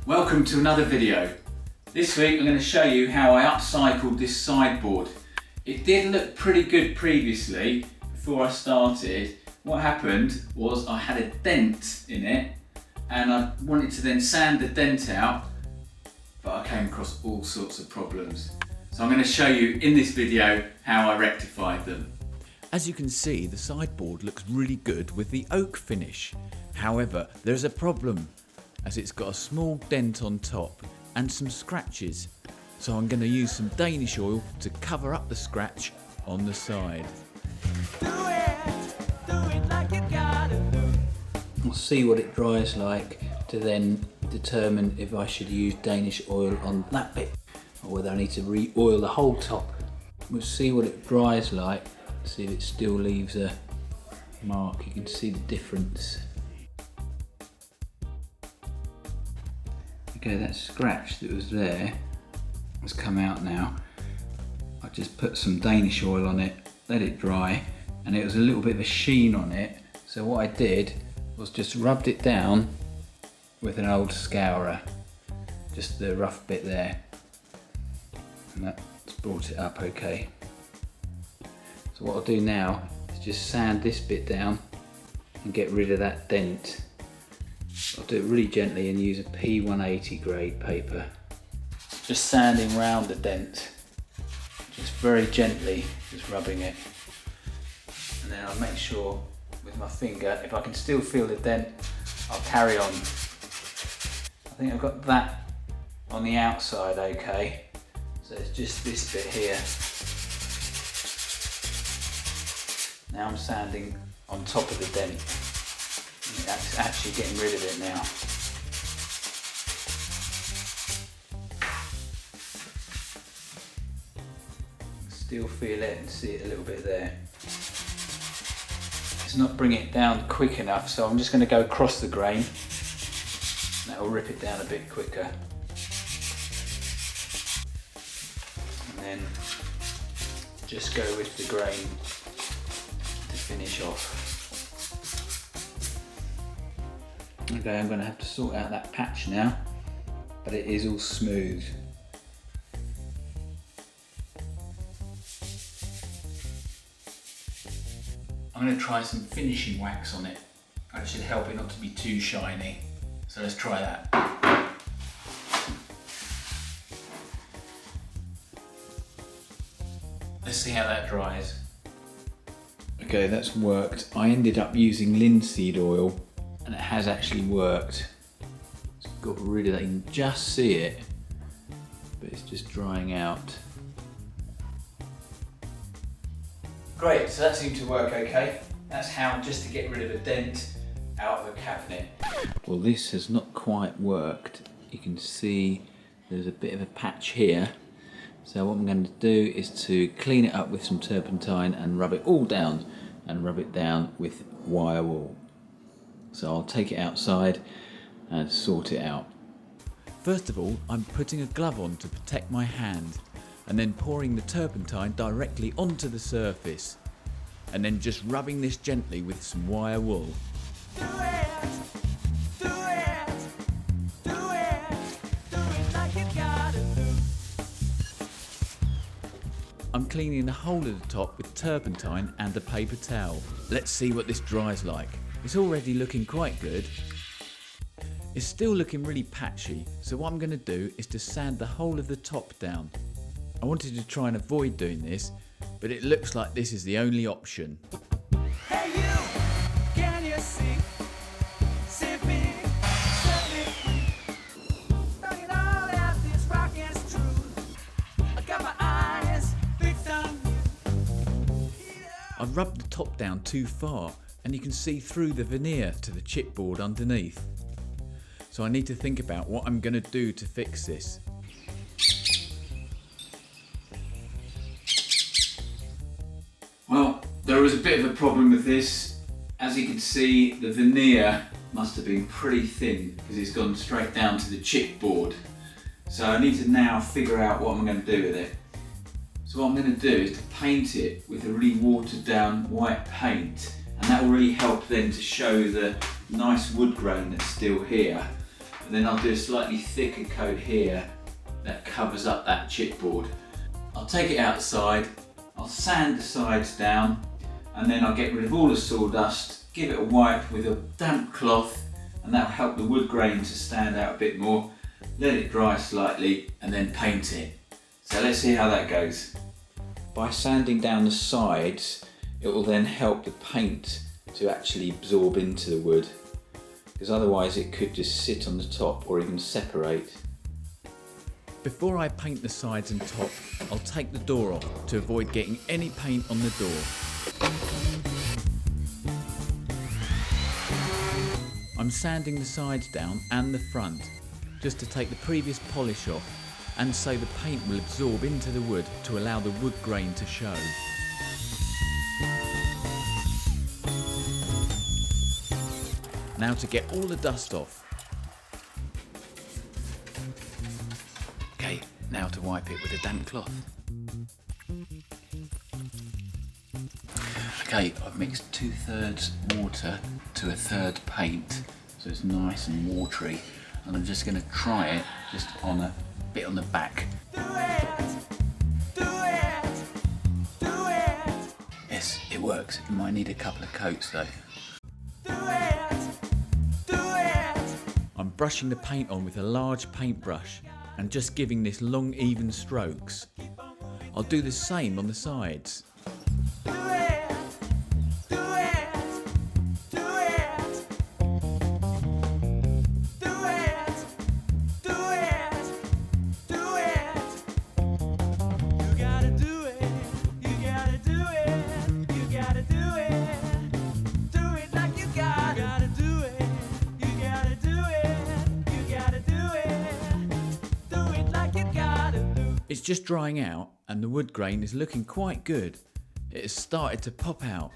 Welcome to another video. This week I'm going to show you how I upcycled this sideboard. It did look pretty good previously before I started. What happened was I had a dent in it and I wanted to then sand the dent out, but I came across all sorts of problems. So I'm going to show you in this video how I rectified them. As you can see, the sideboard looks really good with the oak finish. However, there's a problem, as it's got a small dent on top and some scratches. So I'm going to use some Danish oil to cover up the scratch on the side. I'll see what it dries like to then determine if I should use Danish oil on that bit or whether I need to re-oil the whole top. We'll see what it dries like, see if it still leaves a mark. You can see the difference. Okay, that scratch that was there has come out now. I just put some Danish oil on it, let it dry, and it was a little bit of a sheen on it. So what I did was just rubbed it down with an old scourer, just the rough bit there, and that's brought it up okay. So what I'll do now is just sand this bit down and get rid of that dent. I'll do it really gently and use a P180 grade paper. Just sanding round the dent, just very gently, just rubbing it. And then I'll make sure with my finger, if I can still feel the dent, I'll carry on. I think I've got that on the outside okay, so it's just this bit here. Now I'm sanding on top of the dent. That's actually getting rid of it now. Still feel it and see it a little bit there. It's not bringing it down quick enough, so I'm just going to go across the grain. That will rip it down a bit quicker. And then just go with the grain to finish off. Okay, I'm going to have to sort out that patch now, but it is all smooth. I'm going to try some finishing wax on it. That should help it not to be too shiny. So let's try that. Let's see how that dries. Okay, that's worked. I ended up using linseed oil and it has actually worked. It's got rid of that, you can just see it, but it's just drying out. Great, so that seemed to work okay. That's how just to get rid of a dent out of a cabinet. Well, this has not quite worked. You can see there's a bit of a patch here. So what I'm going to do is to clean it up with some turpentine and rub it all down, and rub it down with wire wool. So I'll take it outside and sort it out. First of all, I'm putting a glove on to protect my hand, and then pouring the turpentine directly onto the surface, and then just rubbing this gently with some wire wool. I'm cleaning the whole of the top with turpentine and a paper towel. Let's see what this dries like. It's already looking quite good. It's still looking really patchy, so what I'm going to do is to sand the whole of the top down. I wanted to try and avoid doing this, but it looks like this is the only option. Hey you, can you see? Sipping, bringing all out this rock is true. I got my eyes fixed on you. I rubbed the top down too far, and you can see through the veneer to the chipboard underneath. So I need to think about what I'm going to do to fix this. Well, there was a bit of a problem with this. As you can see, the veneer must have been pretty thin because it's gone straight down to the chipboard. So I need to now figure out what I'm going to do with it. So what I'm going to do is to paint it with a really watered down white paint, and that will really help then to show the nice wood grain that's still here. and then I'll do a slightly thicker coat here that covers up that chipboard. I'll take it outside, I'll sand the sides down, and then I'll get rid of all the sawdust, give it a wipe with a damp cloth, and that'll help the wood grain to stand out a bit more. Let it dry slightly and then paint it. So let's see how that goes. By sanding down the sides, it will then help the paint to actually absorb into the wood, because otherwise it could just sit on the top or even separate. Before I paint the sides and top, I'll take the door off to avoid getting any paint on the door. I'm sanding the sides down and the front, just to take the previous polish off, and so the paint will absorb into the wood to allow the wood grain to show. Now to get all the dust off. Okay, now to wipe it with a damp cloth. Okay, I've mixed 2/3 water to 1/3 paint, so it's nice and watery, and I'm just going to try it just on a bit on the back. Yes, it works. It might need a couple of coats though. I'm brushing the paint on with a large paintbrush and just giving this long even strokes. I'll do the same on the sides. It's just drying out and the wood grain is looking quite good. It has started to pop out.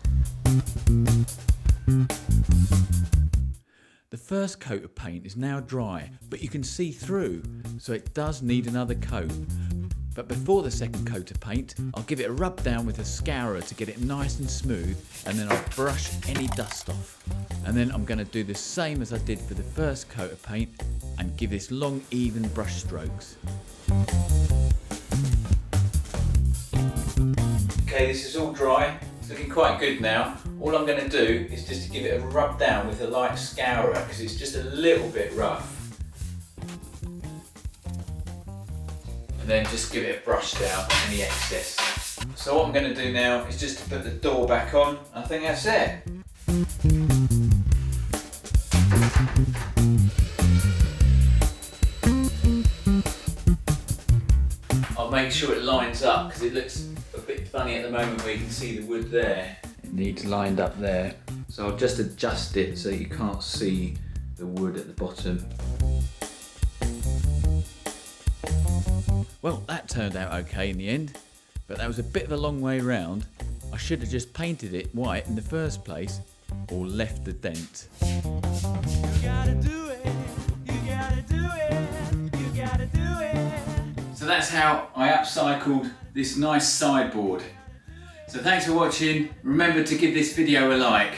The first coat of paint is now dry, but you can see through, so it does need another coat. But before the second coat of paint, I'll give it a rub down with a scourer to get it nice and smooth, and then I'll brush any dust off. And then I'm going to do the same as I did for the first coat of paint and give this long even brush strokes. Okay, this is all dry. It's looking quite good now. All I'm going to do is just to give it a rub down with a light scourer, because it's just a little bit rough. And then just give it a brush down on any excess. So what I'm going to do now is just to put the door back on. I think that's it. I'll make sure it lines up, because it looks a bit funny at the moment where you can see the wood there. It needs lined up there. So I'll just adjust it so you can't see the wood at the bottom. Well, that turned out okay in the end, but that was a bit of a long way round. I should have just painted it white in the first place, or left the dent. So that's how I upcycled this nice sideboard. So thanks for watching. Remember to give this video a like.